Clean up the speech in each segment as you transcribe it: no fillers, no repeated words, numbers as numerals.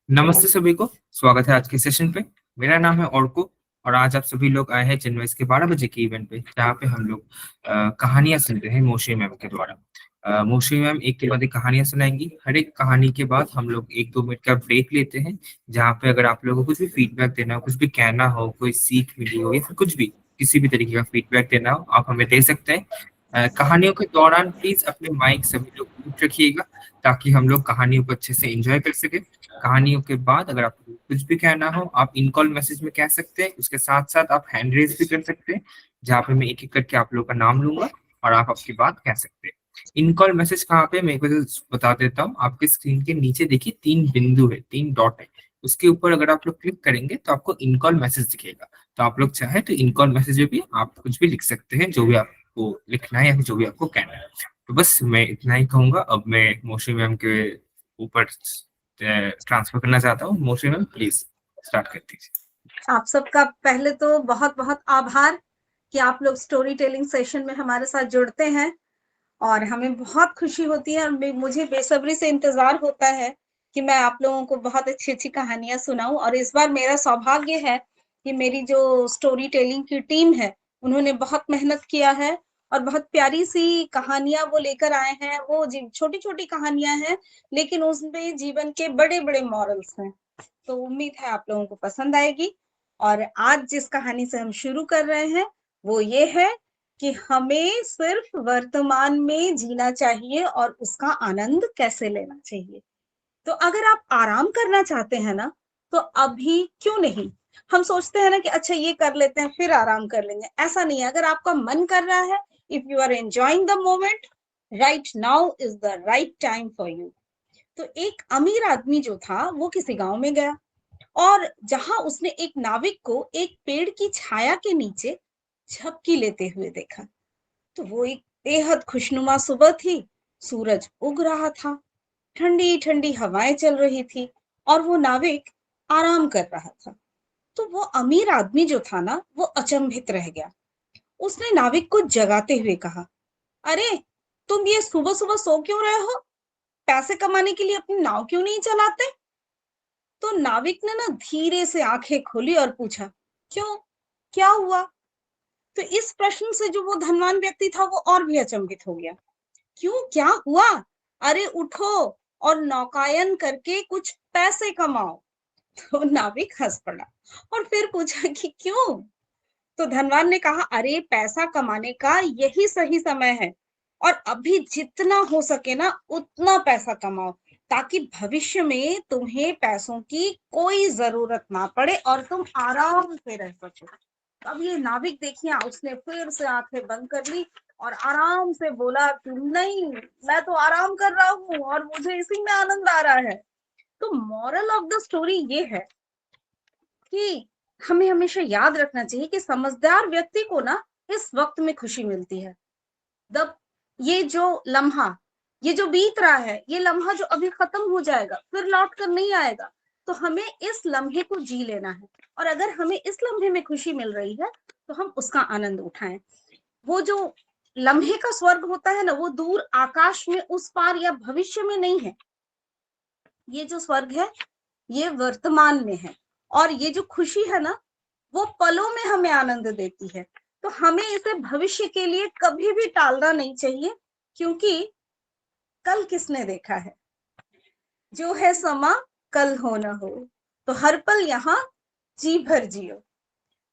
नमस्ते सभी को। स्वागत है आज के सेशन पे। मेरा नाम है ऑर्को और आज आप सभी लोग आए हैं चिन्मय के 12 बजे के इवेंट पे, जहाँ पे हम लोग कहानियां सुनते हैं मोशी मैम के द्वारा। मोशी मैम एक के बाद एक कहानियां सुनाएंगी। हर एक कहानी के बाद हम लोग 1-2 मिनट का ब्रेक लेते हैं, जहाँ पे अगर आप लोगों को कुछ भी फीडबैक देना हो, कुछ भी कहना हो, कोई सीख मिली हो या फिर कुछ भी किसी भी तरीके का फीडबैक देना हो, आप हमें दे सकते हैं। कहानियों के दौरान प्लीज अपने माइक सभी लोग म्यूट रखिएगा, ताकि हम लोग कहानियों को अच्छे से एंजॉय कर सके। कहानियों के बाद अगर आपको कुछ भी कहना हो, आप इन कॉल मैसेज में कह सकते हैं। उसके साथ साथ आप हैंड रेज भी कर सकते हैं, जहाँ पे मैं एक एक करके आप लोगों का नाम लूंगा और आप आपकी बात कह सकते हैं। इन कॉल मैसेज कहाँ पे, मैं एक बार बता देता हूँ। आपके स्क्रीन के नीचे देखिए 3 बिंदु है, 3 डॉट है। उसके ऊपर अगर आप लोग क्लिक करेंगे तो आपको इन कॉल मैसेज दिखेगा। तो आप लोग चाहे तो इन कॉल मैसेज में भी आप कुछ भी लिख सकते हैं, जो भी आपको लिखना है या फिर जो भी आपको कहना है। तो बस मैं इतना ही कहूंगा। अब मैं मोशी मैम के ऊपर ट्रांसफर करना चाहता हूँ। मोशी मैम प्लीज स्टार्ट कर दीजिए। आप सबका पहले तो बहुत बहुत आभार कि आप लोग स्टोरी टेलिंग सेशन में हमारे साथ जुड़ते हैं और हमें बहुत खुशी होती है और मुझे बेसब्री से इंतजार होता है कि मैं आप लोगों को बहुत अच्छी अच्छी कहानियां सुनाऊं। और इस बार मेरा सौभाग्य है कि मेरी जो स्टोरी टेलिंग की टीम है उन्होंने बहुत मेहनत किया है और बहुत प्यारी सी कहानियां वो लेकर आए हैं। वो छोटी छोटी कहानियां हैं लेकिन उसमें जीवन के बड़े बड़े मॉरल्स हैं। तो उम्मीद है आप लोगों को पसंद आएगी। और आज जिस कहानी से हम शुरू कर रहे हैं वो ये है कि हमें सिर्फ वर्तमान में जीना चाहिए और उसका आनंद कैसे लेना चाहिए। तो अगर आप आराम करना चाहते हैं ना, तो अभी क्यों नहीं। हम सोचते हैं ना कि अच्छा ये कर लेते हैं फिर आराम कर लेंगे, ऐसा नहीं है। अगर आपका मन कर रहा है, if you are enjoying the moment, right now is the right time for you. तो एक अमीर आदमी जो था वो किसी गांव में गया और जहां उसने एक नाविक को एक पेड़ की छाया के नीचे झपकी लेते हुए देखा। तो वो एक बेहद खुशनुमा सुबह थी। सूरज उग रहा था, ठंडी ठंडी हवाएं चल रही थी और वो नाविक आराम कर रहा था। तो वो अमीर आदमी जो था ना, वो अचंभित रह गया। उसने नाविक को जगाते हुए कहा, अरे तुम ये सुबह सुबह सो क्यों रहे हो? पैसे कमाने के लिए अपनी नाव क्यों नहीं चलाते? तो नाविक ने ना धीरे से आंखें खोली और पूछा, क्यों, क्या हुआ? तो इस प्रश्न से जो वो धनवान व्यक्ति था वो और भी अचंभित हो गया। क्यों, क्या हुआ? अरे उठो और नौकायन करके कुछ पैसे कमाओ। तो नाविक हंस पड़ा और फिर पूछा कि क्यों? तो धनवान ने कहा, अरे पैसा कमाने का यही सही समय है और अभी जितना हो सके ना उतना पैसा कमाओ, ताकि भविष्य में तुम्हें पैसों की कोई जरूरत ना पड़े और तुम आराम से रह सको। अब ये नाविक देखिए, उसने फिर से आंखें बंद कर ली और आराम से बोला कि नहीं, मैं तो आराम कर रहा हूँ और मुझे इसी में आनंद आ रहा है। तो मॉरल ऑफ द स्टोरी ये है कि हमें हमेशा याद रखना चाहिए कि समझदार व्यक्ति को ना इस वक्त में खुशी मिलती है। द ये जो लम्हा, ये जो बीत रहा है, ये लम्हा जो अभी खत्म हो जाएगा फिर लौट कर नहीं आएगा। तो हमें इस लम्हे को जी लेना है और अगर हमें इस लम्हे में खुशी मिल रही है तो हम उसका आनंद उठाएं। वो जो लम्हे का स्वर्ग होता है ना, वो दूर आकाश में उस पार या भविष्य में नहीं है। ये जो स्वर्ग है ये वर्तमान में है और ये जो खुशी है ना, वो पलों में हमें आनंद देती है। तो हमें इसे भविष्य के लिए कभी भी टालना नहीं चाहिए, क्योंकि कल किसने देखा है। जो है समा कल हो ना हो, तो हर पल यहाँ जी भर जियो।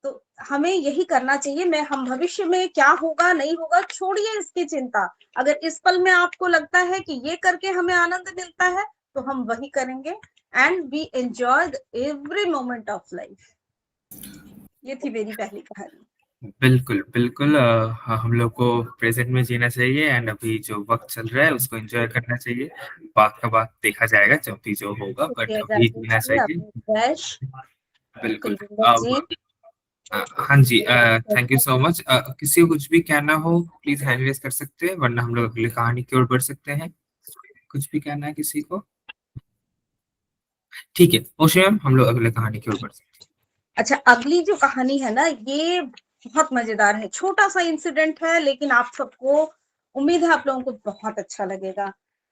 तो हमें यही करना चाहिए। मैं हम भविष्य में क्या होगा नहीं होगा छोड़िए इसकी चिंता। अगर इस पल में आपको लगता है कि ये करके हमें आनंद मिलता है तो हम वही करेंगे and we enjoy every moment of life. ये थी मेरी पहली कहानी। बिल्कुल बिल्कुल। हाँ, हम लोग को प्रेजेंट में जीना चाहिए एंड अभी जो वक्त चल रहा है उसको एंजॉय करना चाहिए। बात का बात देखा जाएगा जब भी जो होगा, बट शुक्रिया अभी जाती जीना जी, चाहिए। अपनी क्रैश बिल्कुल। कुलविंदर अब जी। हाँ जी, थैंक यू सो मच। किसी को कुछ भी कहना हो प्लीज हैंड रेज कर सकते हैं, वरना हम लोग अगली कहानी की ओर बढ़ सकते हैं। कुछ भी कहना है किसी को? ठीक है ओशे मैम, हम लोग अगले कहानी की ओर बढ़ सकते अच्छा, अगली जो कहानी है ना, ये बहुत मजेदार है। छोटा सा इंसिडेंट है लेकिन आप सबको, उम्मीद है आप लोगों को बहुत अच्छा लगेगा।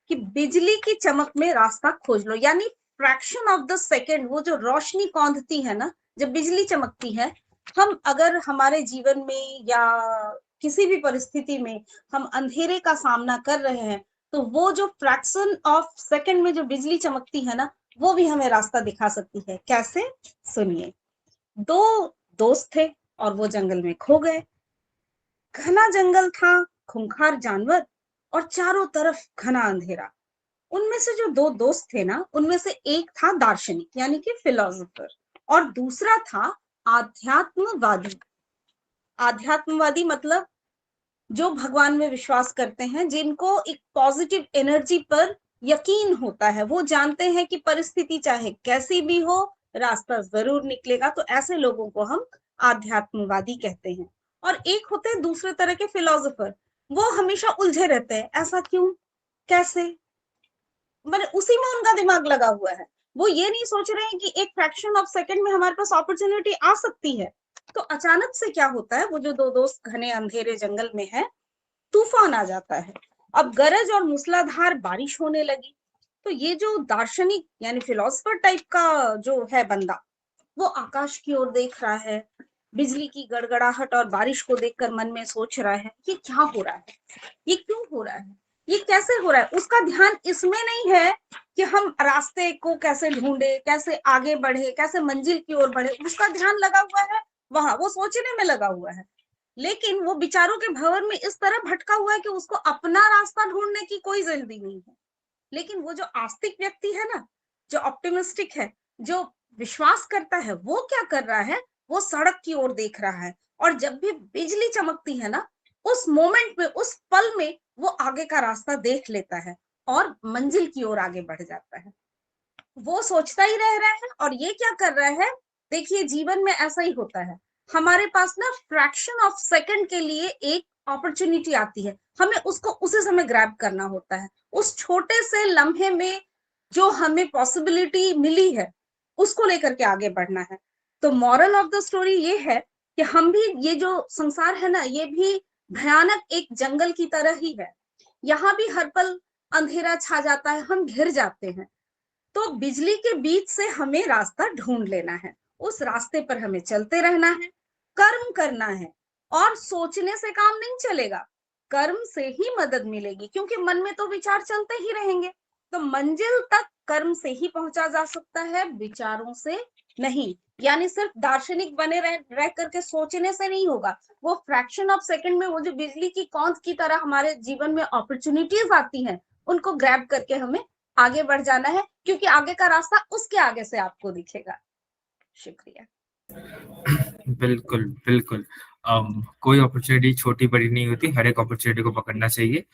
कि बिजली की चमक में रास्ता खोज लो, यानी फ्रैक्शन ऑफ द सेकेंड, वो जो रोशनी कौंधती है ना, जब बिजली चमकती है, हम अगर हमारे जीवन में या किसी भी परिस्थिति में हम अंधेरे का सामना कर रहे हैं, तो वो जो फ्रैक्शन ऑफ सेकेंड में जो बिजली चमकती है ना, वो भी हमें रास्ता दिखा सकती है। कैसे? सुनिए। दो दोस्त थे और वो जंगल में खो गए। घना जंगल था, खूंखार जानवर और चारों तरफ घना अंधेरा। उनमें से जो दो दोस्त थे ना, उनमें से एक था दार्शनिक यानी कि फिलोसोफर, और दूसरा था आध्यात्मवादी। आध्यात्मवादी मतलब जो भगवान में विश्वास करते हैं, जिनको एक पॉजिटिव एनर्जी पर यकीन होता है, वो जानते हैं कि परिस्थिति चाहे कैसी भी हो, रास्ता जरूर निकलेगा। तो ऐसे लोगों को हम आध्यात्मवादी कहते हैं। और एक होते हैं दूसरे तरह के फिलोसोफर, वो हमेशा उलझे रहते हैं, ऐसा क्यों, कैसे, मैंने उसी में उनका दिमाग लगा हुआ है। वो ये नहीं सोच रहे हैं कि एक फ्रैक्शन ऑफ सेकंड में हमारे पास अपॉर्चुनिटी आ सकती है। तो अचानक से क्या होता है, वो जो दो दोस्त घने अंधेरे जंगल में है, तूफान आ जाता है। अब गरज और मूसलाधार बारिश होने लगी। तो ये जो दार्शनिक यानी फिलोसफर टाइप का जो है बंदा, वो आकाश की ओर देख रहा है, बिजली की गड़गड़ाहट और बारिश को देखकर मन में सोच रहा है कि क्या हो रहा है, ये क्यों हो रहा है, ये कैसे हो रहा है। उसका ध्यान इसमें नहीं है कि हम रास्ते को कैसे ढूंढे, कैसे आगे बढ़े, कैसे मंजिल की ओर बढ़े। उसका ध्यान लगा हुआ है वहां, वो सोचने में लगा हुआ है। लेकिन वो विचारों के भंवर में इस तरह भटका हुआ है कि उसको अपना रास्ता ढूंढने की कोई जल्दी नहीं है। लेकिन वो जो आस्तिक व्यक्ति है ना, जो ऑप्टिमिस्टिक है, जो विश्वास करता है, वो क्या कर रहा है, वो सड़क की ओर देख रहा है। और जब भी बिजली चमकती है ना, उस मोमेंट में, उस पल में वो आगे का रास्ता देख लेता है और मंजिल की ओर आगे बढ़ जाता है। वो सोचता ही रह रहा है और ये क्या कर रहा है। देखिए, जीवन में ऐसा ही होता है। हमारे पास ना फ्रैक्शन ऑफ सेकंड के लिए एक अपॉर्चुनिटी आती है, हमें उसको उसी समय ग्रैब करना होता है। उस छोटे से लम्हे में जो हमें पॉसिबिलिटी मिली है, उसको लेकर के आगे बढ़ना है। तो मॉरल ऑफ द स्टोरी ये है कि हम भी, ये जो संसार है ना, ये भी भयानक एक जंगल की तरह ही है। यहाँ भी हर पल अंधेरा छा जाता है, हम घिर जाते हैं। तो बिजली के बीच से हमें रास्ता ढूंढ लेना है, उस रास्ते पर हमें चलते रहना है, कर्म करना है। और सोचने से काम नहीं चलेगा, कर्म से ही मदद मिलेगी, क्योंकि मन में तो विचार चलते ही रहेंगे। तो मंजिल तक कर्म से ही पहुंचा जा सकता है, विचारों से नहीं। यानी सिर्फ दार्शनिक बने रह करके सोचने से नहीं होगा। वो फ्रैक्शन ऑफ सेकंड में वो जो बिजली की कौंध की तरह हमारे जीवन में अपॉर्चुनिटीज आती हैं, उनको ग्रैब करके हमें आगे बढ़ जाना है, क्योंकि आगे का रास्ता उसके आगे से आपको दिखेगा। शुक्रिया। बिल्कुल, बिल्कुल। कोई अपॉर्चुनिटी छोटी बड़ी नहीं होती, हर एक अपॉर्चुनिटी को पकड़ना चाहिए।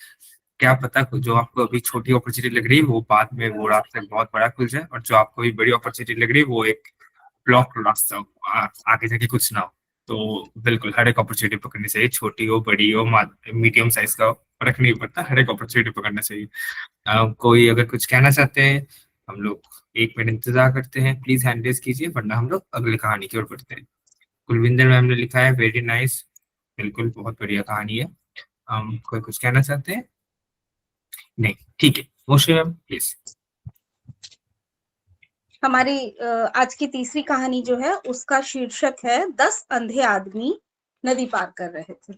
क्या पता जो आपको अभी छोटी अपॉर्चुनिटी लग रही है वो बाद में वो रास्ता बहुत बड़ा खुल जाए, और जो आपको अभी बड़ी अपॉर्चुनिटी लग रही है वो एक ब्लॉक रास्ता हो, आगे जाके कुछ ना हो। तो बिल्कुल हर एक अपॉर्चुनिटी पकड़नी चाहिए, छोटी हो बड़ी हो मीडियम साइज का फर्क नहीं पड़ता, हर एक अपॉर्चुनिटी पकड़ना चाहिए। कोई अगर कुछ कहना चाहते हैं, हम लोग 1 मिनट इंतजार करते हैं, प्लीज हैंड रेज कीजिए, वरना हम लोग अगली कहानी की ओर बढ़ते हैं। कुलविंदर मैम ने लिखा है वेरी नाइस। बिल्कुल बहुत बढ़िया कहानी है। कोई कुछ कहना चाहते हैं? नहीं, ठीक है, मोशी मैम प्लीज। हमारी आज की तीसरी कहानी जो है, उसका शीर्षक है 10 अंधे आदमी नदी पार कर रहे थे।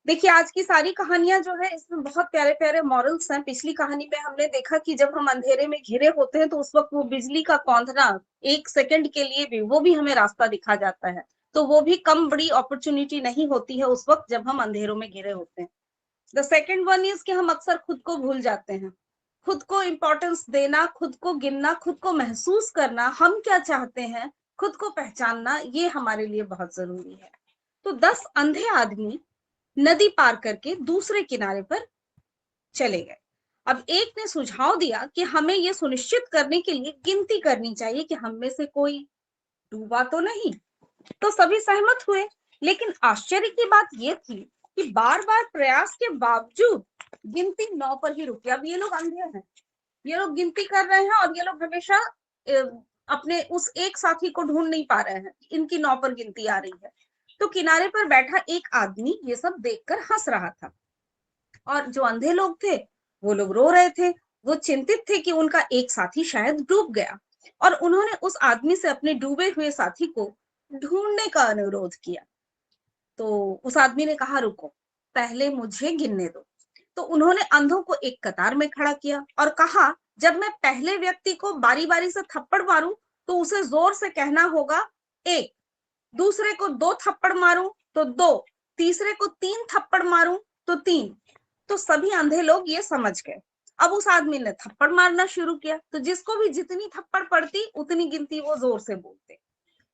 देखिए, आज की सारी कहानियां जो है, इसमें बहुत प्यारे प्यारे मॉरल्स हैं। पिछली कहानी में हमने देखा कि जब हम अंधेरे में घिरे होते हैं, तो उस वक्त वो बिजली का कौंधना 1 सेकंड के लिए भी, वो भी हमें रास्ता दिखा जाता है। तो वो भी कम बड़ी अपॉर्चुनिटी नहीं होती है उस वक्त जब हम अंधेरों में घिरे होते हैं। द सेकेंड वन इज कि हम अक्सर खुद को भूल जाते हैं। खुद को इम्पोर्टेंस देना, खुद को गिनना, खुद को महसूस करना, हम क्या चाहते हैं, खुद को पहचानना, ये हमारे लिए बहुत जरूरी है। तो 10 अंधे आदमी नदी पार करके दूसरे किनारे पर चले गए। अब एक ने सुझाव दिया कि हमें यह सुनिश्चित करने के लिए गिनती करनी चाहिए कि हम में से कोई डूबा तो नहीं। तो सभी सहमत हुए। लेकिन आश्चर्य की बात यह थी कि बार बार प्रयास के बावजूद गिनती 9 पर ही रुकी। अब ये लोग अंधे हैं, ये लोग गिनती कर रहे हैं और ये लोग हमेशा अपने उस एक साथी को ढूंढ नहीं पा रहे हैं, इनकी 9 पर गिनती आ रही है। तो किनारे पर बैठा एक आदमी ये सब देखकर हंस रहा था, और जो अंधे लोग थे वो लोग रो रहे थे वो चिंतित थे कि उनका एक साथी शायद डूब गया और उन्होंने उस आदमी से अपने डूबे हुए साथी को ढूंढने का अनुरोध किया। तो उस आदमी ने कहा, रुको, पहले मुझे गिनने दो। तो उन्होंने अंधों को एक कतार में खड़ा किया और कहा, जब मैं पहले व्यक्ति को बारी-बारी से थप्पड़ मारूं, तो उसे जोर से कहना होगा 1, दूसरे को 2 थप्पड़ मारूं तो 2, तीसरे को 3 थप्पड़ मारूं तो 3। तो सभी अंधे लोग ये समझ गए। अब उस आदमी ने थप्पड़ मारना शुरू किया, तो जिसको भी जितनी थप्पड़ पड़ती उतनी गिनती वो जोर से बोलते।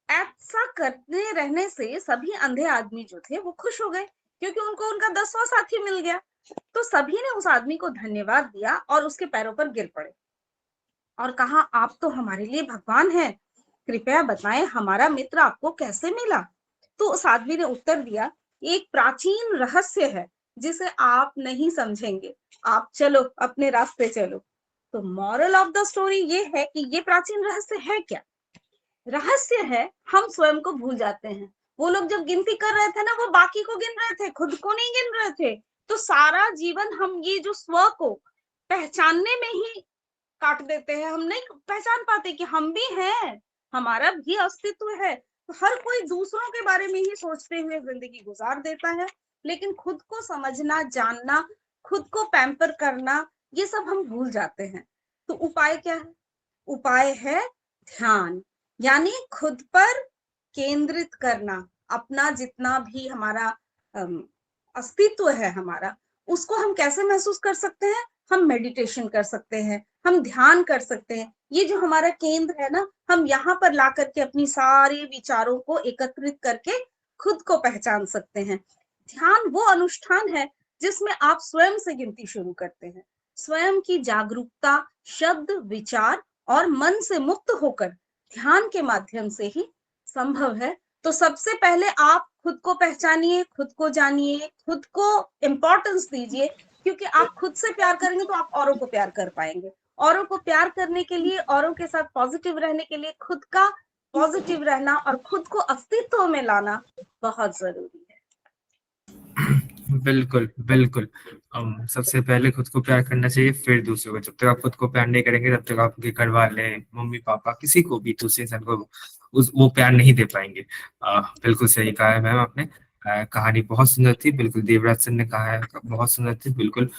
ऐसा करते रहने से सभी अंधे आदमी जो थे वो खुश हो गए, क्योंकि उनको उनका 10वां साथी मिल गया। तो सभी ने उस आदमी को धन्यवाद दिया और उसके पैरों पर गिर पड़े और कहा, आप तो हमारे लिए भगवान हैं, कृपया बताएं हमारा मित्र आपको कैसे मिला। तो उस आदमी ने उत्तर दिया, एक प्राचीन रहस्य है जिसे आप नहीं समझेंगे, आप चलो अपने रास्ते चलो। तो मॉरल ऑफ द स्टोरी ये है कि ये प्राचीन रहस्य है क्या? रहस्य है, हम स्वयं को भूल जाते हैं। वो लोग जब गिनती कर रहे थे ना, वो बाकी को गिन रहे थे, खुद को नहीं गिन रहे थे। तो सारा जीवन हम ये जो स्व को पहचानने में ही काट देते हैं। हम नहीं पहचान पाते कि हम भी हैं, हमारा भी अस्तित्व है। तो हर कोई दूसरों के बारे में ही सोचते हुए जिंदगी गुजार देता है, लेकिन खुद को समझना, जानना, खुद को पैम्पर करना, ये सब हम भूल जाते हैं। तो उपाय क्या है? उपाय है ध्यान, यानी खुद पर केंद्रित करना। अपना जितना भी हमारा अस्तित्व है हमारा, उसको हम कैसे महसूस कर सकते हैं? हम मेडिटेशन कर सकते हैं, हम ध्यान कर सकते हैं। ये जो हमारा केंद्र है ना, हम यहाँ पर ला करके अपनी सारे विचारों को एकत्रित करके खुद को पहचान सकते हैं। ध्यान वो अनुष्ठान है जिसमें आप स्वयं से गिनती शुरू करते हैं। स्वयं की जागरूकता शब्द, विचार और मन से मुक्त होकर ध्यान के माध्यम से ही संभव है। तो सबसे पहले आप खुद को पहचानिए, खुद को जानिए, खुद को इम्पोर्टेंस दीजिए, क्योंकि आप खुद से प्यार करेंगे तो आप औरों को प्यार कर पाएंगे। औरों को प्यार करने के लिए, औरों के साथ पॉजिटिव रहने के लिए खुद का पॉजिटिव रहना और खुद को अस्तित्व में लाना बहुत जरूरी है। बिल्कुल बिल्कुल। सबसे पहले खुद को प्यार करना चाहिए, फिर दूसरों को। जब तक आप खुद को प्यार नहीं करेंगे तब तक आपके घर वाले, मम्मी पापा, किसी को भी दूसरे इंसान को वो प्यार नहीं दे पाएंगे। बिल्कुल सही कहा है मैम आपने। कहानी बहुत सुंदर थी, बिल्कुल देवराज सर ने कहा है, बहुत सुंदर थी बिल्कुल।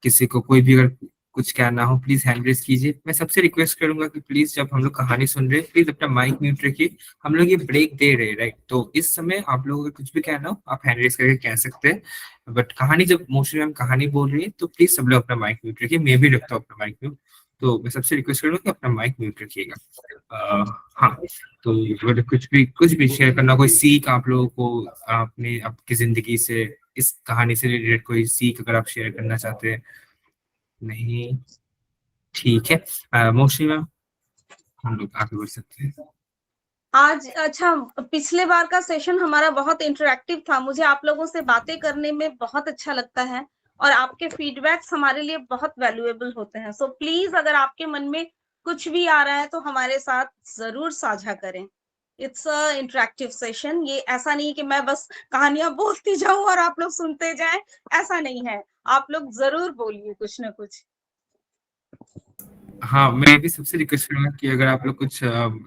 किसी को कोई भी अगर कुछ कहना हो प्लीज हैंड रेस कीजिए। मैं सबसे रिक्वेस्ट करूंगा कि प्लीज जब हम लोग कहानी सुन रहे हैं प्लीज अपना माइक म्यूट रखिए। हम लोग ये ब्रेक दे रहे हैं, राइट? तो इस समय आप लोगों को कुछ भी कहना हो आप हैंड रेस करके कह सकते हैं। बट कहानी जब मोस्टली मैम कहानी बोल रही है तो प्लीज सब लोग अपना माइक म्यूट रखिए। मैं भी रखता हूँ अपना माइक म्यूट। तो मैं सबसे रिक्वेस्ट करूंगा कि अपना माइक म्यूट रखिएगा। हाँ, तो अगर कुछ भी शेयर करना, कोई सीख आप लोगों को आपने आपकी जिंदगी से, इस कहानी से रिलेटेड कोई सीख अगर आप शेयर करना चाहते हैं। नहीं, ठीक है। मोस्टली मैम हम लोग आगे बढ़ सकते हैं। आज अच्छा, पिछले बार का सेशन हमारा बहुत इंटरेक्टिव था। मुझे आप लोगों से बातें करने में बहुत अच्छा लगता है और आपके फीडबैक्स हमारे लिए बहुत वैल्यूएबल होते हैं। सो प्लीज, अगर आपके मन में कुछ भी आ रहा है तो हमारे साथ जरूर साझा करें। It's a interactive session. ये ऐसा नहीं कि मैं बस कहानियां बोलती जाऊं और आप लोग सुनते जाएं, ऐसा नहीं है। आप लोग जरूर बोलिए कुछ ना कुछ। हाँ, मैं भी सबसे रिक्वेस्ट करूंगा कि अगर आप लोग कुछ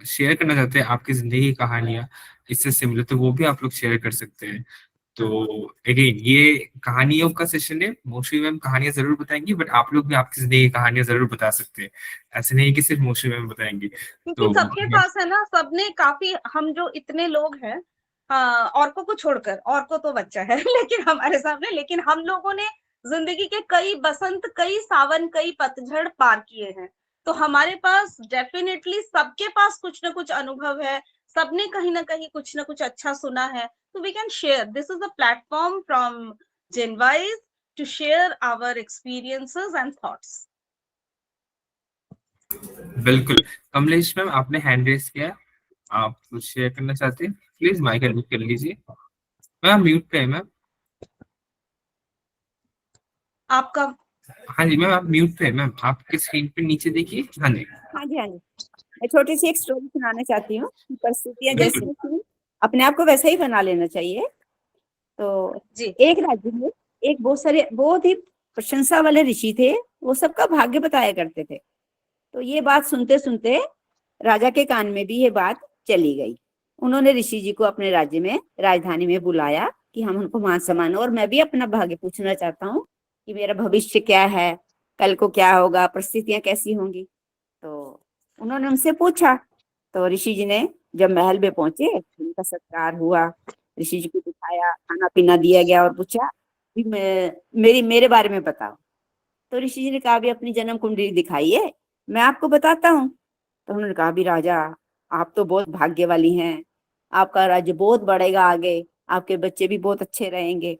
शेयर करना चाहते हैं आपकी जिंदगी की कहानियां इससे सिमिलर, तो वो भी आप लोग शेयर कर सकते हैं। तो अगेन ये कहानियों का सेशन है। मोस्टली मैम कहानियां जरूर बताएंगी, बट आप लोग भी आपकी जिंदगी की कहानियां जरूर बता सकते हैं। ऐसे नहीं कि सिर्फ मोस्टली मैम बताएंगी। क्योंकि तो सबके पास है ना, सबने काफी, हम जो इतने लोग हैं, औरकों को छोड़कर, औरकों तो बच्चा है लेकिन हमारे सामने, लेकिन हम लोगों ने जिंदगी के कई बसंत, कई सावन, कई पतझड़ पार किए हैं। तो हमारे पास डेफिनेटली सबके पास कुछ ना कुछ अनुभव है, सबने कहीं ना कहीं कुछ ना कुछ अच्छा सुना है। तो we can share, this is a platform from GenWise to share our experiences and thoughts. बिल्कुल। कमलेश मैम आपने हैंड रेस किया, आप कुछ शेयर करना चाहते हैं? प्लीज माइक अनम्यूट कर लीजिए। मैम म्यूट पे है मैम। आपका। हाँ जी मैम, आप म्यूट पे है मैम, आपके स्क्रीन पे नीचे देखिए। हाँ जी। हाँ जी, हाँ जी। मैं छोटी सी एक स्टोरी सुनाना चाहती हूँ। परिस्थितियां जैसी बिल्कुल। थी, अपने आप को वैसा ही बना लेना चाहिए। तो जी। एक राज्य में एक बहुत ही प्रशंसा वाले ऋषि थे। वो सबका भाग्य बताया करते थे। तो ये बात सुनते सुनते राजा के कान में भी ये बात चली गई। उन्होंने ऋषि जी को अपने राज्य में, राजधानी में बुलाया कि हम उनको मान सम्मान, और मैं भी अपना भाग्य पूछना चाहता हूँ कि मेरा भविष्य क्या है, कल को क्या होगा, परिस्थितियां कैसी होंगी। तो उन्होंने उनसे पूछा। तो ऋषि जी ने जब महल में पहुंचे, उनका सत्कार हुआ, ऋषि जी को दिखाया, खाना पीना दिया गया और पूछा कि मेरे बारे में बताओ। तो ऋषि जी ने कहा भी अपनी जन्म कुंडली दिखाइए, मैं आपको बताता हूँ। तो उन्होंने कहा भी राजा, आप तो बहुत भाग्यवाली हैं, आपका राज्य बहुत बढ़ेगा आगे, आपके बच्चे भी बहुत अच्छे रहेंगे।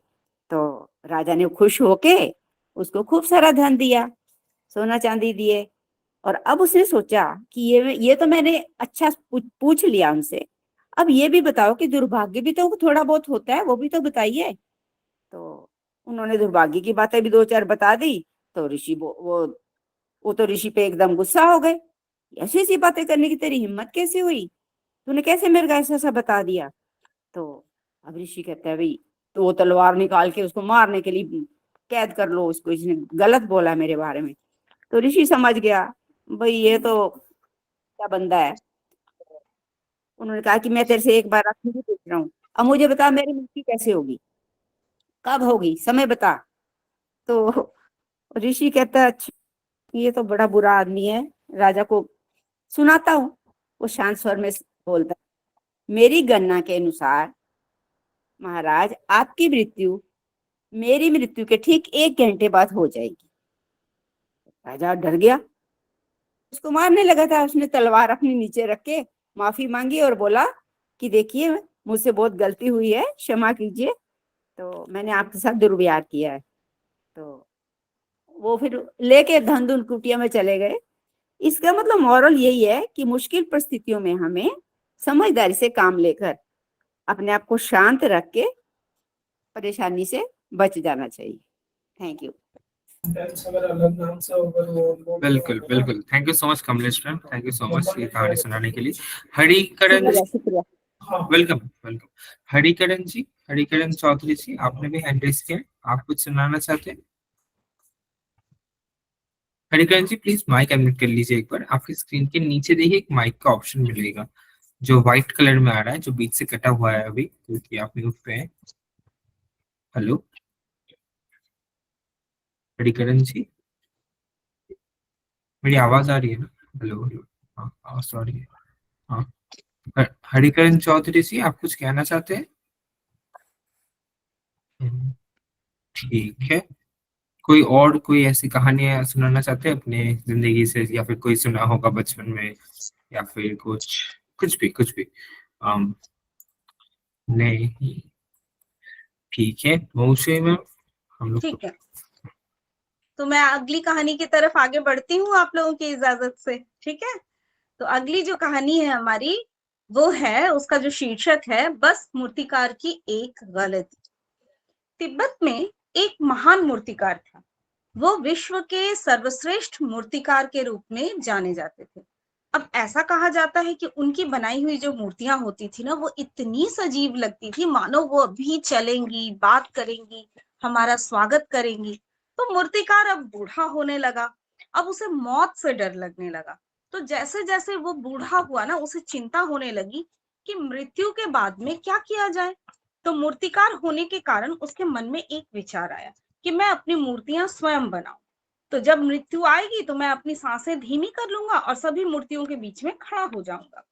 तो राजा ने खुश होके उसको खूब सारा धन दिया, सोना चांदी दिए। और अब उसने सोचा कि ये तो मैंने अच्छा पूछ लिया उनसे, अब ये भी बताओ कि दुर्भाग्य भी तो थोड़ा बहुत होता है, वो भी तो बताइए। तो उन्होंने दुर्भाग्य की बातें भी दो चार बता दी। तो ऋषि वो तो ऋषि पे एकदम गुस्सा हो गए। ऐसी ऐसी बातें करने की तेरी हिम्मत कैसे हुई, तूने कैसे मेरे को ऐसा ऐसा बता दिया। तो अब ऋषि कहता है भाई, तो वो तलवार निकाल के उसको मारने के लिए, कैद कर लो उसको, इसने गलत बोला मेरे बारे में। तो ऋषि समझ गया भाई ये तो क्या बंदा है। उन्होंने कहा कि मैं तेरे से एक बार आखिरी भी पूछ रहा हूँ, अब मुझे बता मेरी मृत्यु कैसे होगी, कब होगी, समय बता। तो ऋषि कहता है अच्छा, ये तो बड़ा बुरा आदमी है, राजा को सुनाता हूँ। वो शांत स्वर में बोलता है, मेरी गणना के अनुसार महाराज, आपकी मृत्यु मेरी मृत्यु के ठीक 1 घंटे बाद हो जाएगी। राजा डर गया, उसको मारने लगा था। उसने तलवार अपने नीचे रख के माफी मांगी और बोला कि देखिए मुझसे बहुत गलती हुई है, क्षमा कीजिए, तो मैंने आपके साथ दुर्व्यवहार किया है। तो वो फिर लेके धंधुन कुटिया में चले गए। इसका मतलब मॉरल यही है कि मुश्किल परिस्थितियों में हमें समझदारी से काम लेकर अपने आप को शांत रख के परेशानी से बच जाना चाहिए। Thank you. बिल्कुल बिल्कुल, thank you so much Kamlesh ma'am, thank you so much ये कहानी सुनाने के लिए। हरिकरण शुक्रिया जी, शुक्रिया। Welcome welcome. हरिकरण जी, हरिकरण चौधरी जी, आपने भी हैंड रेज किया है, आप कुछ सुनाना चाहते हैं? हरिकरण जी प्लीज माइक अनम्यूट कर लीजिए एक बार, आपकी स्क्रीन के नीचे देखिए एक माइक का ऑप्शन मिलेगा जो व्हाइट कलर में आ रहा है, जो बीच से कटा हुआ है अभी क्योंकि आप म्यूट पे हैं। हेलो हरिकरण जी, मेरी आवाज आ रही है ना? हेलो हेलो, हाँ सॉरी, हाँ। हरिकरण चौधरी जी, आप कुछ कहना चाहते हैं? हम्म, ठीक है। कोई और कोई ऐसी कहानियां सुनाना चाहते हैं अपने जिंदगी से, या फिर कोई सुना होगा बचपन में, या फिर कुछ भी। um, नहीं, ठीक है मौसी में हम लोग ठीक है, तो मैं अगली कहानी की तरफ आगे बढ़ती हूँ आप लोगों की इजाजत से। ठीक है, तो अगली जो कहानी है हमारी, वो है, उसका जो शीर्षक है, बस मूर्तिकार की एक गलती। तिब्बत में एक महान मूर्तिकार था। वो विश्व के सर्वश्रेष्ठ मूर्तिकार के रूप में जाने जाते थे। अब ऐसा कहा जाता है कि उनकी बनाई हुई जो मूर्तियां होती थी ना, वो इतनी सजीव लगती थी मानो वो अभी चलेंगी, बात करेंगी, हमारा स्वागत करेंगी। तो मूर्तिकार अब बूढ़ा होने लगा, अब उसे मौत से डर लगने लगा। तो जैसे जैसे वो बूढ़ा हुआ ना, उसे चिंता होने लगी कि मृत्यु के बाद में क्या किया जाए। तो मूर्तिकार होने के कारण उसके मन में एक विचार आया कि मैं अपनी मूर्तियां स्वयं बनाऊं। तो जब मृत्यु आएगी तो मैं अपनी सांसें धीमी कर लूंगा और सभी मूर्तियों के बीच में खड़ा हो जाऊंगा,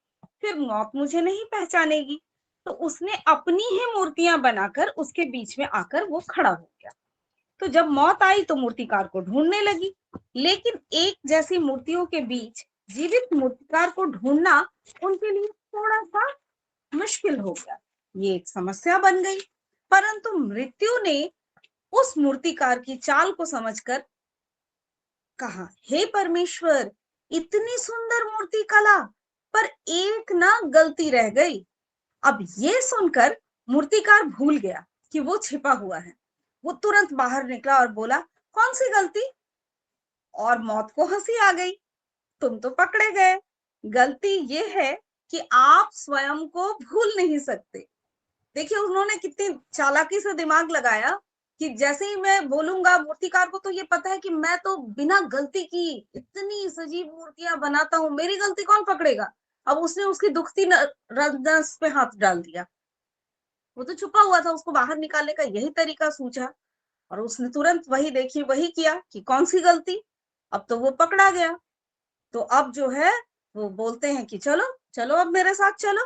फिर मौत मुझे नहीं पहचानेगी। तो उसने अपनी ही मूर्तियां बनाकर उसके बीच में आकर वो खड़ा हो गया। तो जब मौत आई तो मूर्तिकार को ढूंढने लगी, लेकिन एक जैसी मूर्तियों के बीच जीवित मूर्तिकार को ढूंढना उनके लिए थोड़ा सा मुश्किल हो गया। ये एक समस्या बन गई। परंतु मृत्यु ने उस मूर्तिकार की चाल को समझकर कहा, हे परमेश्वर, इतनी सुंदर मूर्ति कला, पर एक ना गलती रह गई। अब ये सुनकर मूर्तिकार भूल गया कि वो छिपा हुआ है। वो तुरंत बाहर निकला और बोला, कौन सी गलती? और मौत को हंसी आ गई, तुम तो पकड़े गए। गलती ये है कि आप स्वयं को भूल नहीं सकते। देखिए उन्होंने कितनी चालाकी से दिमाग लगाया कि जैसे ही मैं बोलूंगा मूर्तिकार को तो ये पता है कि मैं तो बिना गलती की इतनी सजीव मूर्तियां बनाता हूँ, मेरी गलती कौन पकड़ेगा। अब उसने उसकी दुखती नस पे हाथ डाल दिया, वो तो छुपा हुआ था, उसको बाहर निकालने का यही तरीका सूझा और उसने तुरंत वही देखी वही किया कि कौन सी गलती। अब तो वो पकड़ा गया। तो अब जो है वो बोलते हैं कि चलो चलो अब मेरे साथ चलो।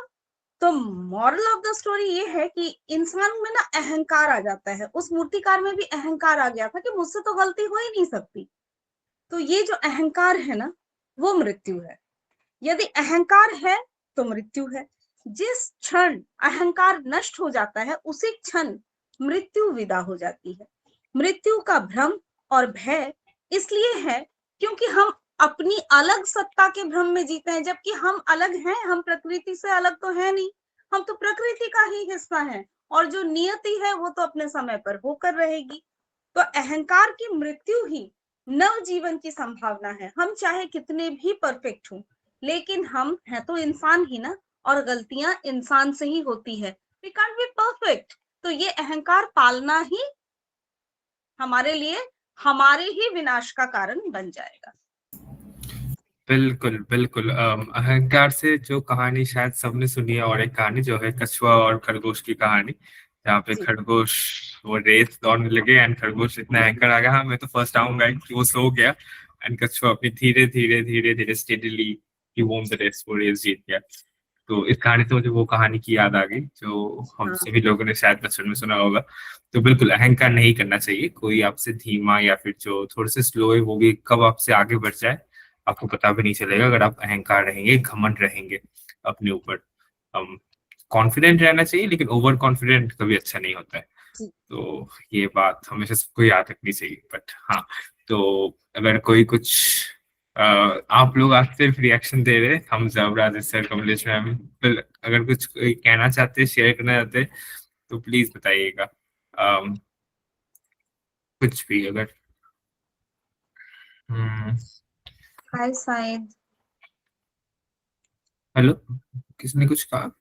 तो मॉरल ऑफ द स्टोरी ये है कि इंसान में ना अहंकार आ जाता है, उस मूर्तिकार में भी अहंकार आ गया था कि मुझसे तो गलती हो ही नहीं सकती। तो ये जो अहंकार है ना, वो मृत्यु है। यदि अहंकार है तो मृत्यु है। जिस क्षण अहंकार नष्ट हो जाता है उसी क्षण मृत्यु विदा हो जाती है। मृत्यु का भ्रम और भय इसलिए है क्योंकि हम अपनी अलग सत्ता के भ्रम में जीते हैं, जबकि हम अलग हैं, हम प्रकृति से अलग तो है नहीं, हम तो प्रकृति का ही हिस्सा हैं और जो नियति है वो तो अपने समय पर होकर रहेगी। तो अहंकार की मृत्यु ही नव जीवन की संभावना है। हम चाहे कितने भी परफेक्ट हों, लेकिन हम हैं तो इंसान ही ना, और गलतियां इंसान से ही होती है। We can't be perfect. तो ये अहंकार पालना ही हमारे लिए हमारे ही विनाश का कारण बन जाएगा। बिल्कुल बिल्कुल। अहंकार से जो कहानी शायद सबने सुनी है, और एक कहानी जो है कछुआ और खरगोश की कहानी, जहाँ पे जी खरगोश वो रेस दौड़ने लगे एंड खरगोश इतना अहंकार आ गया, हाँ मैं तो फर्स्ट आऊंगा, कि वो सो गया एंड कछुआ अपनी धीरे धीरे धीरे धीरे स्टेडली ही वोन द रेस, वो रेस जीत गया। तो इस कहानी से मुझे वो कहानी की याद आ गई जो हम हाँ सभी लोगों ने शायद बचपन में सुना होगा। तो बिल्कुल अहंकार नहीं करना चाहिए। कोई आपसे धीमा या फिर जो थोड़े से स्लो है वो भी कब आपसे आगे बढ़ जाए आपको पता भी नहीं चलेगा, अगर आप अहंकार रहेंगे, घमंड रहेंगे अपने ऊपर। कॉन्फिडेंट रहना चाहिए, लेकिन ओवर कॉन्फिडेंट कभी अच्छा नहीं होता है। जी तो ये बात हमेशा सबको याद रखनी चाहिए। बट हाँ, तो अगर कोई कुछ आप लोग आज सिर्फ रिएक्शन दे रहे, हम सब राजेश सर, कमलेश मैम, अगर कुछ कोई कहना चाहते, शेयर करना चाहते तो प्लीज बताइएगा। अम, कुछ भी अगर। हाय शायद हेलो, किसने कुछ कहा?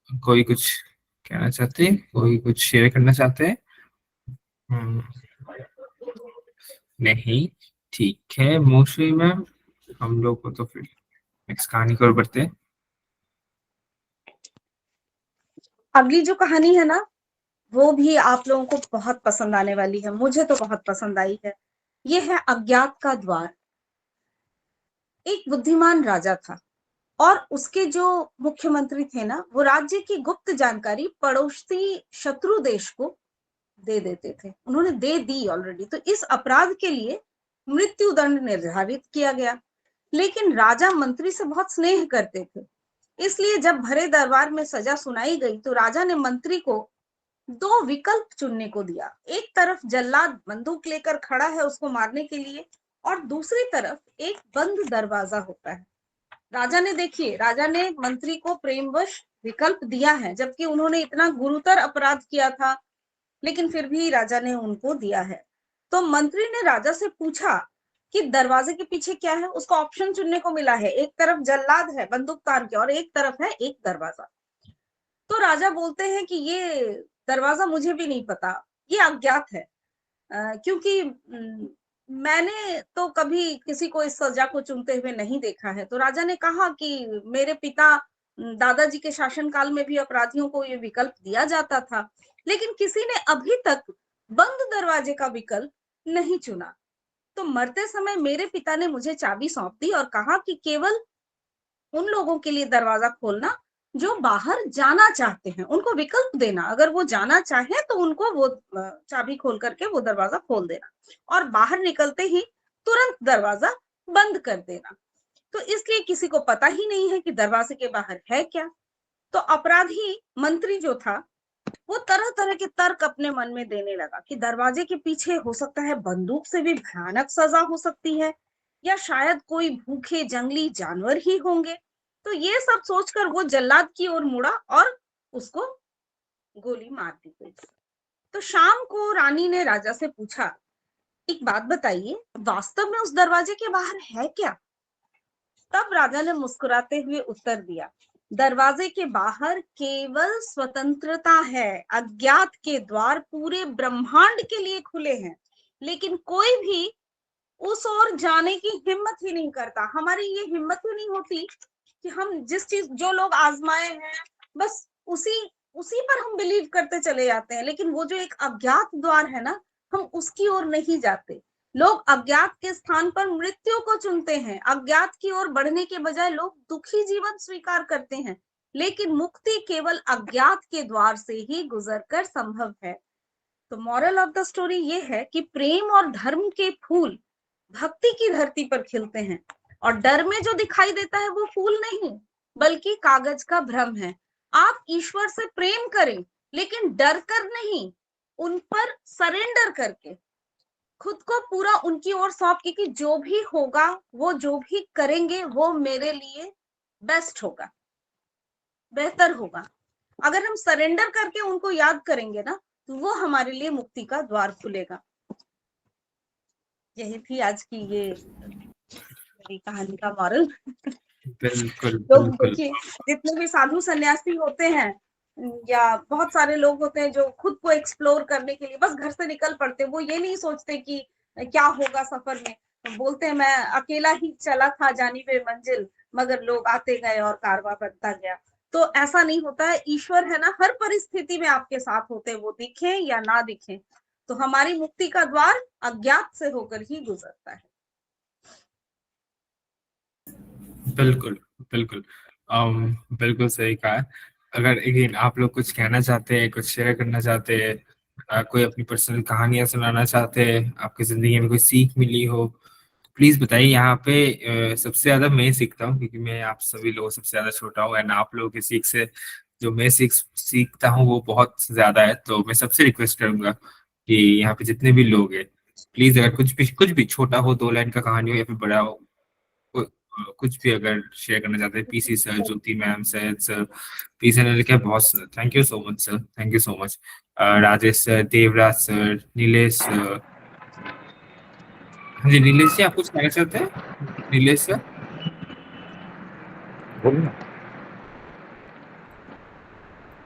कोई कुछ कहना चाहते हैं, कोई कुछ शेयर करना चाहते हैं? हम्म, नहीं, ठीक है मोस्टली मैम, हम लोग को तो फिर नेक्स्ट कहानी की ओर बढ़ते हैं। अगली जो कहानी है ना, वो भी आप लोगों को बहुत पसंद आने वाली है, मुझे तो बहुत पसंद आई है। ये है अज्ञात का द्वार। एक बुद्धिमान राजा था और उसके जो मुख्यमंत्री थे ना, वो राज्य की गुप्त जानकारी पड़ोसी शत्रु देश को दे देते थे। उन्होंने दे दी ऑलरेडी। तो इस अपराध के लिए मृत्यु दंड निर्धारित किया गया। लेकिन राजा मंत्री से बहुत स्नेह करते थे, इसलिए जब भरे दरबार में सजा सुनाई गई तो राजा ने मंत्री को दो विकल्प चुनने को दिया। एक तरफ जल्लाद बंदूक लेकर खड़ा है उसको मारने के लिए, और दूसरी तरफ एक बंद दरवाजा होता है। राजा ने, देखिए, राजा ने मंत्री को प्रेमवश विकल्प दिया है, जबकि उन्होंने इतना गुरुतर अपराध किया था, लेकिन फिर भी राजा ने उनको दिया है। तो मंत्री ने राजा से पूछा कि दरवाजे के पीछे क्या है। उसको ऑप्शन चुनने को मिला है, एक तरफ जल्लाद है बंदूक तान के और एक तरफ है एक दरवाजा। तो राजा बोलते हैं कि ये दरवाजा मुझे भी नहीं पता, ये अज्ञात है, क्योंकि मैंने तो कभी किसी को इस सजा को चुनते हुए नहीं देखा है। तो राजा ने कहा कि मेरे पिता दादाजी के शासनकाल में भी अपराधियों को ये विकल्प दिया जाता था, लेकिन किसी ने अभी तक बंद दरवाजे का विकल्प नहीं चुना। तो मरते समय मेरे पिता ने मुझे चाबी सौंप दी और कहा कि केवल उन लोगों के लिए दरवाजा खोलना जो बाहर जाना चाहते हैं, उनको विकल्प देना, अगर वो जाना चाहे तो उनको वो चाबी खोल करके वो दरवाजा खोल देना, और बाहर निकलते ही तुरंत दरवाजा बंद कर देना। तो इसलिए किसी को पता ही नहीं है कि दरवाजे के बाहर है क्या। तो अपराधी मंत्री जो था वो तरह तरह के तर्क अपने मन में देने लगा कि दरवाजे के पीछे हो सकता है बंदूक से भी भयानक सजा हो सकती है, या शायद कोई भूखे जंगली जानवर ही होंगे। तो ये सब सोचकर वो जल्लाद की ओर मुड़ा और उसको गोली मार दी गई। तो शाम को रानी ने राजा से पूछा, एक बात बताइए, वास्तव में उस दरवाजे के बाहर है क्या? तब राजा ने मुस्कुराते हुए उत्तर दिया, दरवाजे के बाहर केवल स्वतंत्रता है, अज्ञात के द्वार पूरे ब्रह्मांड के लिए खुले हैं, लेकिन कोई भी उस ओर जाने की हिम्मत ही नहीं करता। हमारी ये हिम्मत ही नहीं होती कि हम जिस चीज जो लोग आजमाए हैं बस उसी उसी पर हम बिलीव करते चले जाते हैं, लेकिन वो जो एक अज्ञात द्वार है ना, हम उसकी ओर नहीं जाते। लोग अज्ञात के स्थान पर मृत्यु को चुनते हैं। अज्ञात की ओर बढ़ने के बजाय लोग दुखी जीवन स्वीकार करते हैं, लेकिन मुक्ति केवल अज्ञात के द्वार से ही गुजरकर संभव है। तो मॉरल ऑफ द स्टोरी ये है कि प्रेम और धर्म के फूल भक्ति की धरती पर खिलते हैं, और डर में जो दिखाई देता है वो फूल नहीं बल्कि कागज का भ्रम है। आप ईश्वर से प्रेम करें, लेकिन डर कर नहीं, उन पर सरेंडर करके खुद को पूरा उनकी ओर सौंप के कि जो भी होगा, वो जो भी करेंगे वो मेरे लिए बेस्ट होगा, बेहतर होगा। अगर हम सरेंडर करके उनको याद करेंगे ना, तो वो हमारे लिए मुक्ति का द्वार खुलेगा। यही थी आज की ये मेरी कहानी का मॉरल। बिल्कुल लोग बिल्कुल। देखिए, जितने भी साधु सन्यासी होते हैं या बहुत सारे लोग होते हैं जो खुद को एक्सप्लोर करने के लिए बस घर से निकल पड़ते, वो ये नहीं सोचते कि क्या होगा सफर में। बोलते हैं मैं अकेला ही चला था जानी बे मंजिल, मगर लोग आते गए और कारवां बनता गया। तो ऐसा नहीं होता है। ईश्वर है ना, हर परिस्थिति में आपके साथ होते हैं, वो दिखे या ना दिखे। तो हमारी मुक्ति का द्वार अज्ञात से होकर ही गुजरता है। बिल्कुल बिल्कुल। बिल्कुल सही कहा। अगर अगेन आप लोग कुछ कहना चाहते हैं, कुछ शेयर करना चाहते हैं, कोई अपनी पर्सनल कहानियां सुनाना चाहते हैं, आपकी जिंदगी में कोई सीख मिली हो, प्लीज बताइए। यहाँ पे सबसे ज्यादा मैं सीखता हूँ क्योंकि मैं आप सभी लोगों से सबसे ज्यादा छोटा हूँ, एंड आप लोगों की सीख से जो मैं सीखता हूँ वो बहुत ज्यादा है। तो मैं सबसे रिक्वेस्ट करूंगा कि यहाँ पे जितने भी लोग हैं, प्लीज अगर कुछ भी छोटा हो, 2 लाइन का कहानी हो या फिर बड़ा हो, कुछ भी अगर शेयर करना चाहते हैं, पीसी सर, ज्योति मैम, सैयद सर, पीसी ने लिखा है बहुत sir, thank you so much sir, thank you so much. Rajesh sir, Devraj sir, Nilesh sir. हाँ जी नीलेश जी, आप कुछ कहना चाहते हैं? नीलेश सर बोलिए।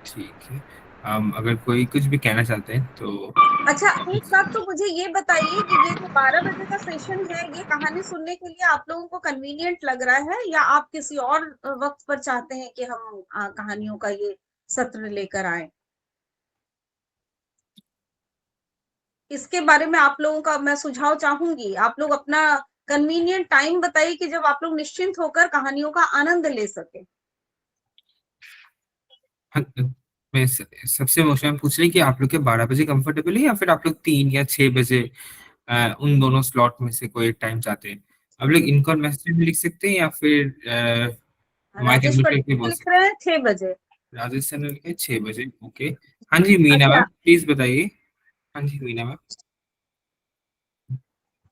ठीक है। अगर कोई कुछ भी कहना चाहते हैं तो अच्छा, एक बात तो मुझे ये बताइए कि ये जो 12 बजे का सेशन है, ये कहानी सुनने के लिए आप लोगों को कन्वीनियंट लग रहा है या आप किसी और वक्त पर चाहते हैं कि हम कहानियों का ये सत्र लेकर आए? इसके बारे में आप लोगों का मैं सुझाव चाहूंगी। आप लोग अपना कन्वीनियंट टाइम बताइए कि जब आप लोग निश्चिंत होकर कहानियों का आनंद ले सके। हाँ, मैं सबसे मोस्ट पूछ रही कि आप लोग के 12 बजे कंफर्टेबल है या फिर आप लोग 3 या 6 बजे, उन दोनों स्लॉट में से कोई एक टाइम चाहते हैं? आप लोग इनको मैसेज में लिख सकते हैं या फिर माइक राजेश अनम्यूट करके पटेल बोल लिख सकते रहे हैं 6 बजे। हैं? राजेश सर ने लिखा है 6 बजे, ओके। हाँ जी मीना अच्छा, मैम, प्लीज बताइए। हाँ जी मीना मैम।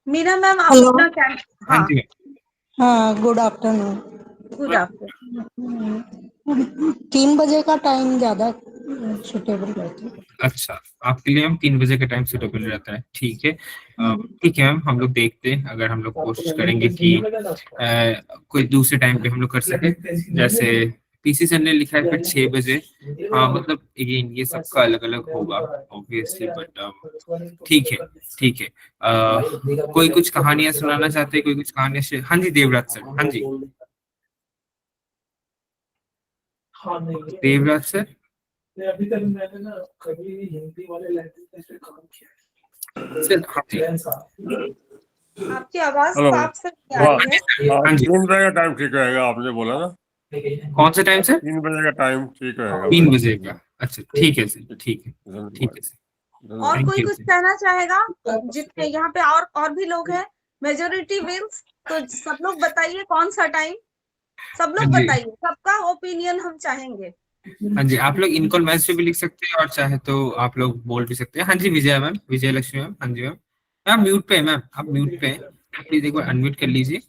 मीना मैम आप हेलो। अपना हाँ हाँ, जी मैम। हाँ, गुड आफ्टरनून। Good afternoon. 3 बजे का टाइम ज्यादा सुटेबल रहता है। अच्छा, आपके लिए हम 3 बजे का टाइम सुटेबल रहता है, ठीक है। ठीक है मैम, हम लोग देखते हैं, अगर हम लोग कोशिश करेंगे कि कोई दूसरे टाइम पे हम लोग कर सके। जैसे पीसी सर ने लिखा है फिर 6 बजे। हाँ मतलब अगेन ये सबका अलग अलग होगा ऑब्वियसली, बट ठीक है, ठीक है। कोई कुछ कहानियां सुनाना चाहते हैं, कोई कुछ कहानियां हाँ जी देवराज सर, हाँ जी देवराज सर। अभी तक मैंने ना कभी हिंदी वाले लैंग्वेज में काम किया सर हाँ जी। आपकी आवाज हेलो। साफ से नहीं आ हाँ रही है। हाँ जी 3 बजे का टाइम ठीक रहेगा, आपने बोला ना। कौन सा टाइम सर? 3 बजे का टाइम ठीक रहेगा 3 बजे का, अच्छा ठीक है सर, ठीक है, ठीक है सर, और धन्यवाद। थैंक कोई यू कुछ सर। कहना चाहेगा? जितने यहाँ पे और भी लोग हैं, मेजोरिटी विंस, तो सब लोग बताइए कौन सा टाइम। सब हाँ लोग जी, बताइए, सबका ओपिनियन हम चाहेंगे। हाँ जी आप लोग इनको मैसेज पे भी लिख सकते हैं और चाहे तो आप लोग बोल भी सकते हैं। हाँ जी विजय मैम, विजय लक्ष्मी मैम, हाँ जी मैम। मैम म्यूट पे है मैम, आप म्यूट पे हैं, प्लीज एक बार अनम्यूट कर लीजिए।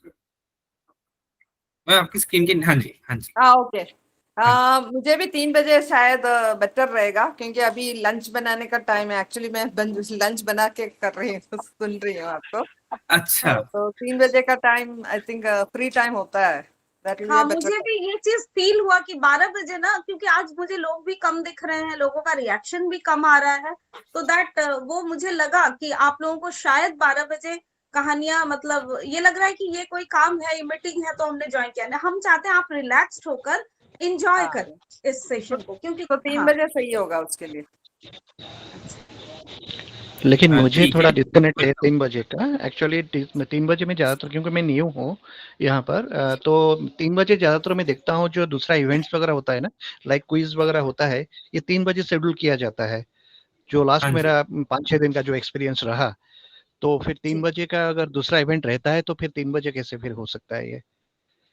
मैम आपकी स्क्रीन की, हाँ जी हाँ जी। हाँ ओके। मुझे भी 3 बजे शायद बेटर रहेगा क्योंकि अभी लंच बनाने का टाइम है। एक्चुअली मैं लंच बना के कर रही हूँ, सुन रही हूँ आपको। अच्छा तो 3 बजे का time I think free time होता है। That will be हाँ, a better मुझे भी ये चीज फील हुआ कि 12 बजे ना, क्योंकि आज मुझे लोग भी कम दिख रहे हैं, लोगों का रिएक्शन भी कम आ रहा है, तो दैट वो मुझे लगा कि आप लोगों को शायद 12 बजे कहानियां, मतलब ये लग रहा है कि ये कोई काम है, मीटिंग है, तो हमने ज्वाइन किया। नहीं, हम चाहते हैं आप रिलैक्स्ड होकर एंजॉय हाँ। करें इस सेशन को, क्योंकि तो 3 हाँ, बजे सही होगा उसके लिए। लेकिन मुझे ठीक थोड़ा है। डिस्कनेक्ट है 3 बजे का। एक्चुअली 3 बजे में ज़्यादातर, क्योंकि मैं न्यू हूँ यहाँ पर, तो 3 बजे ज़्यादातर मैं देखता हूँ जो दूसरा इवेंट्स वगैरह होता है ना, लाइक क्विज वगैरह होता है, ये 3 बजे शेड्यूल किया जाता है। जो लास्ट हाँ जी। मेरा 5-6 दिन का जो एक्सपीरियंस रहा, तो फिर 3 जी। बजे का अगर दूसरा इवेंट रहता है तो फिर 3 बजे कैसे फिर हो सकता है ये?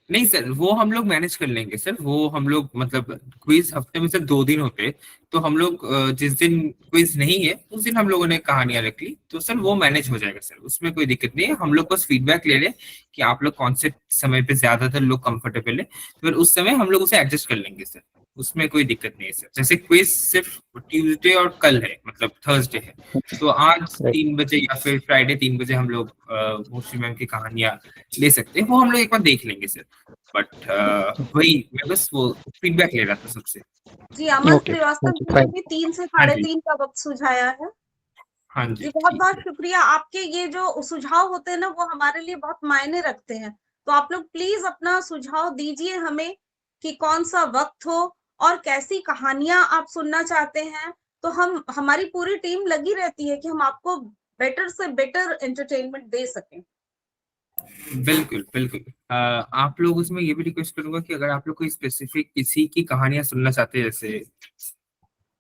नहीं सर, वो हम लोग मैनेज कर लेंगे सर। वो हम लोग मतलब क्विज हफ्ते में सर 2 दिन होते हैं, तो हम लोग जिस दिन क्विज नहीं है उस दिन हम लोगों ने कहानियां रख ली, तो सर वो मैनेज हो जाएगा सर, उसमें कोई दिक्कत नहीं है। हम लोग बस फीडबैक ले लें कि आप लोग कौन से समय पे ज्यादातर लोग कंफर्टेबल है, तो फिर उस समय हम लोग उसे एडजस्ट कर लेंगे सर, उसमें कोई दिक्कत नहीं है सर। जैसे क्विज सिर्फ ट्यूसडे और कल है, मतलब थर्सडे है, तो आज Right. 3 बजे या फिर फ्राइडे 3 बजे हम लोग मोशी मैम की कहानियां ले सकते हैं, वो हम लोग एक बार देख लेंगे सर। बट वही मैं बस वो फीडबैक ले रहा था सबसे। जी, अमन ओके, श्रीवास्तव थैंक यू, जी ने फाइन। भी 3 से हाँ साढ़े जी। 3 का वक्त सुझाया है। हाँ जी, जी, बहुत ठीक बहुत है। शुक्रिया। आपके ये जो सुझाव होते हैं ना, वो हमारे लिए बहुत मायने रखते हैं। तो आप लोग प्लीज अपना सुझाव दीजिए हमें कि कौन सा वक्त हो और कैसी कहानियां आप सुनना चाहते हैं। तो हमारी पूरी टीम लगी रहती है कि हम आपको बेटर से बेटर एंटरटेनमेंट दे सकें। बिल्कुल बिल्कुल। आप लोग उसमें ये भी रिक्वेस्ट करूंगा कि अगर आप लोग कोई स्पेसिफिक किसी की कहानियां सुनना चाहते हैं, जैसे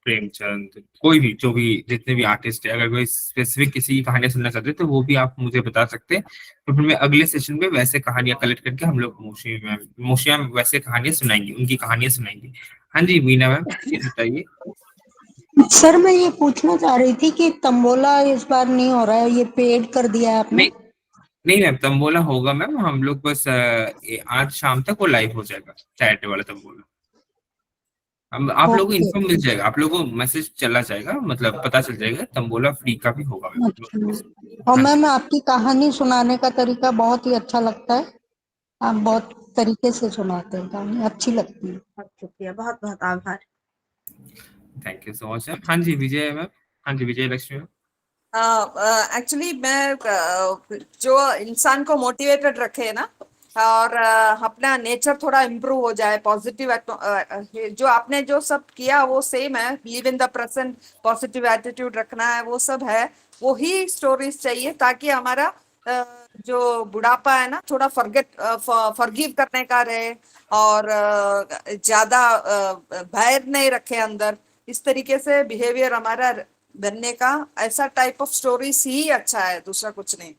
प्रेमचंद, कोई भी, जो भी जितने भी आर्टिस्ट है, अगर कोई स्पेसिफिक किसी की कहानियां सुनना चाहते हैं तो वो भी आप मुझे बता सकते हैं, तो फिर मैं अगले सेशन में वैसे कहानियां कलेक्ट करके हम लोग मोशी मैम वैसे कहानियां सुनाएंगी, उनकी कहानियां सुनाएंगी। हाँ जी मीना मैम, प्लीज बताइए। सर मैं ये पूछना चाह रही थी कि तंबोला इस बार नहीं हो रहा है, ये पेड कर दिया है आपने? नहीं नहीं मैम, तंबोला होगा मैम, हम लोग बस आज शाम तक वो लाइव हो जाएगा, चैरिटी वाला तंबोला। हम आप लोगों को ओके। इन्फॉर्म मिल जाएगा, आप लोगों को मैसेज चला जाएगा, मतलब पता चल जाएगा, तंबोला फ्री का भी होगा मैम। अच्छा। और हाँ मैम जी। आपकी कहानी सुनाने का तरीका बहुत ही अच्छा लगता है, आप बहुत तरीके से सुनाते हैं, कहानी अच्छी लगती है। बहुत शुक्रिया, बहुत बहुत आभार। Thank you so much ma'am. हाँ जी विजय मैम। हाँ जी विजय लक्ष्मी मैम। एक्चुअली मैं जो इंसान को मोटिवेटेड रखे ना, और अपना नेचर थोड़ा इम्प्रूव हो जाए, पॉजिटिव, जो आपने जो सब किया वो सेम है, live in the present, positive attitude रखना है, वो सब है, वो ही स्टोरीज चाहिए, ताकि हमारा जो बुढ़ापा है ना, थोड़ा फॉरगिव करने का रहे, और ज्यादा भय नहीं रखे अंदर, इस तरीके से बिहेवियर हमारा बनने का, ऐसा टाइप ऑफ स्टोरीज ही अच्छा है, दूसरा कुछ नहीं।